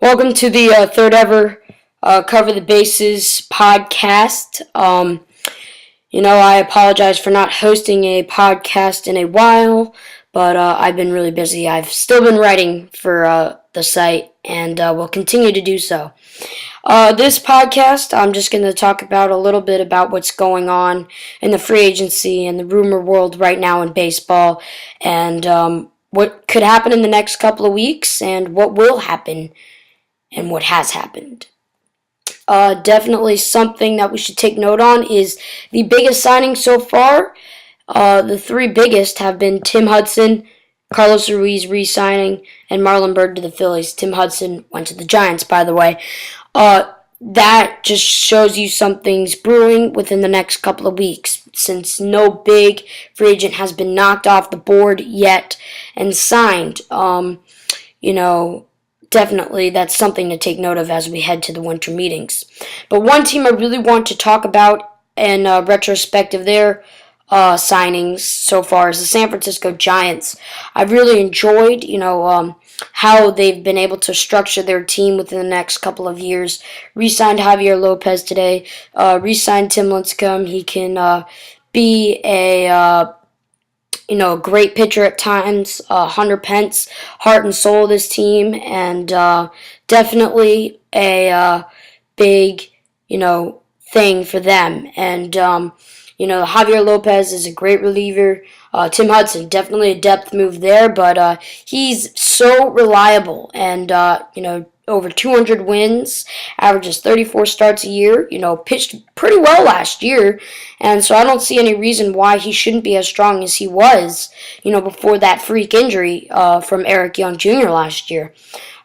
Welcome to the third ever Cover the Bases podcast. I apologize for not hosting a podcast in a while, but I've been really busy. I've still been writing for the site and will continue to do so. This podcast, I'm just going to talk about a little bit about what's going on in the free agency and the rumor world right now in baseball, and what could happen in the next couple of weeks, and what will happen and what has happened. Definitely something that we should take note on is the biggest signing so far. The three biggest have been Tim Hudson, Carlos Ruiz re-signing, and Marlon Byrd to the Phillies. Tim Hudson went to the Giants, by the way. That just shows you something's brewing within the next couple of weeks, since no big free agent has been knocked off the board yet and signed. Definitely that's something to take note of as we head to the winter meetings. But one team I really want to talk about in retrospect of their signings so far is the San Francisco Giants. I've really enjoyed, how they've been able to structure their team within the next couple of years. Re-signed Javier Lopez today. Re-signed Tim Lincecum. He can be a great pitcher at times. Hunter Pence, heart and soul of this team, and definitely a big, thing for them. And, Javier Lopez is a great reliever. Tim Hudson, definitely a depth move there, but he's so reliable and, over 200 wins, averages 34 starts a year, pitched pretty well last year, and so I don't see any reason why he shouldn't be as strong as he was, before that freak injury from Eric Young Jr. last year.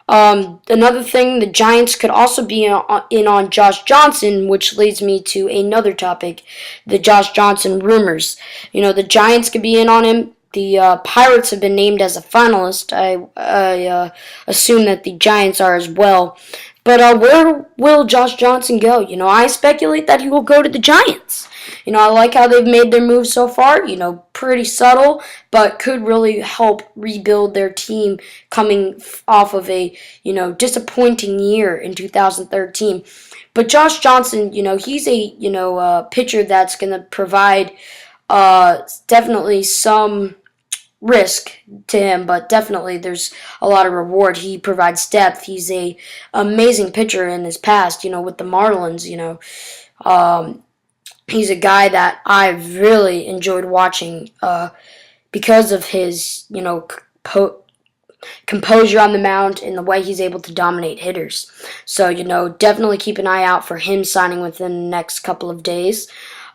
Another thing, the Giants could also be in on Josh Johnson, which leads me to another topic, the Josh Johnson rumors. The Giants could be in on him. The Pirates have been named as a finalist. I assume that the Giants are as well. But where will Josh Johnson go? I speculate that he will go to the Giants. I like how they've made their moves so far. Pretty subtle, but could really help rebuild their team coming off of a, disappointing year in 2013. But Josh Johnson, he's a, pitcher that's going to provide definitely some risk to him, but definitely there's a lot of reward. He provides depth. He's a amazing pitcher in his past, with the Marlins, he's a guy that I've really enjoyed watching because of his, composure on the mound and the way he's able to dominate hitters. So, definitely keep an eye out for him signing within the next couple of days.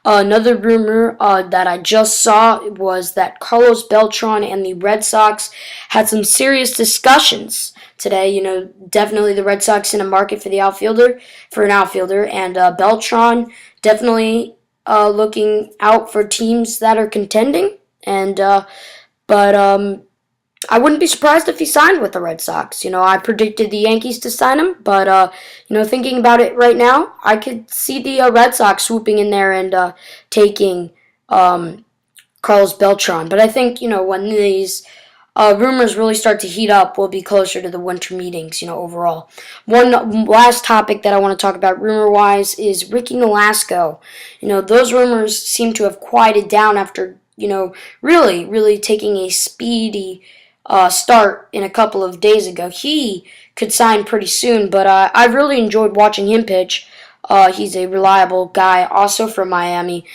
Another rumor that I just saw was that Carlos Beltran and the Red Sox had some serious discussions today. Definitely the Red Sox in a market for an outfielder, and Beltran definitely looking out for teams that are contending. And but I wouldn't be surprised if he signed with the Red Sox. I predicted the Yankees to sign him, but, thinking about it right now, I could see the Red Sox swooping in there and taking Carlos Beltran. But I think, when these rumors really start to heat up, we'll be closer to the winter meetings, overall. One last topic that I want to talk about rumor-wise is Ricky Nolasco. Those rumors seem to have quieted down after, really, really taking a speedy start in a couple of days ago. He could sign pretty soon, but I've really enjoyed watching him pitch. He's a reliable guy, also from Miami,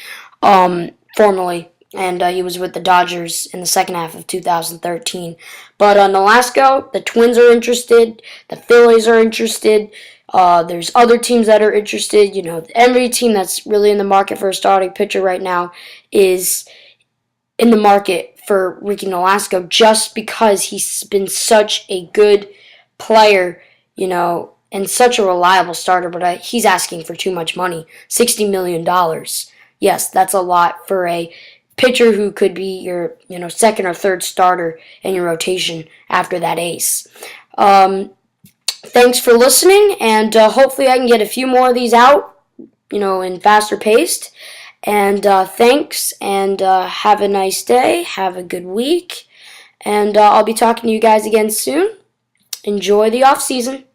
formerly, and he was with the Dodgers in the second half of 2013. But Nolasco, the Twins are interested, the Phillies are interested, there's other teams that are interested. Every team that's really in the market for a starting pitcher right now is in the market for Ricky Nolasco, just because he's been such a good player, and such a reliable starter, but he's asking for too much money, $60 million. Yes, that's a lot for a pitcher who could be your, second or third starter in your rotation after that ace. Thanks for listening, and hopefully I can get a few more of these out, in faster paced. And thanks, and have a nice day, have a good week, and I'll be talking to you guys again soon. Enjoy the off season.